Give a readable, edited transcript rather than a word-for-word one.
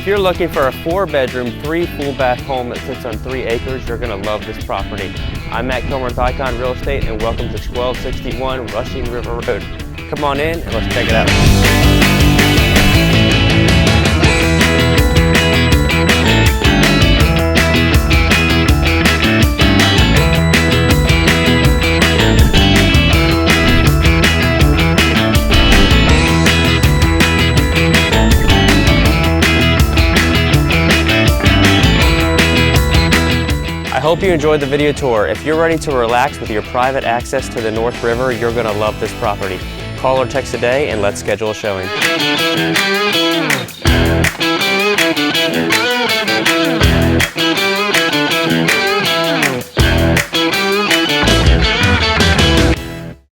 you're looking for a 4-bedroom, 3 full bath home that sits on 3 acres, you're going to love this property. I'm Matt Kilmer with Icon Real Estate, and welcome to 1261 Rushing River Road. Come on in and let's check it out. I hope you enjoyed the video tour. If you're ready to relax with your private access to the North River, you're going to love this property. Call or text today and let's schedule a showing.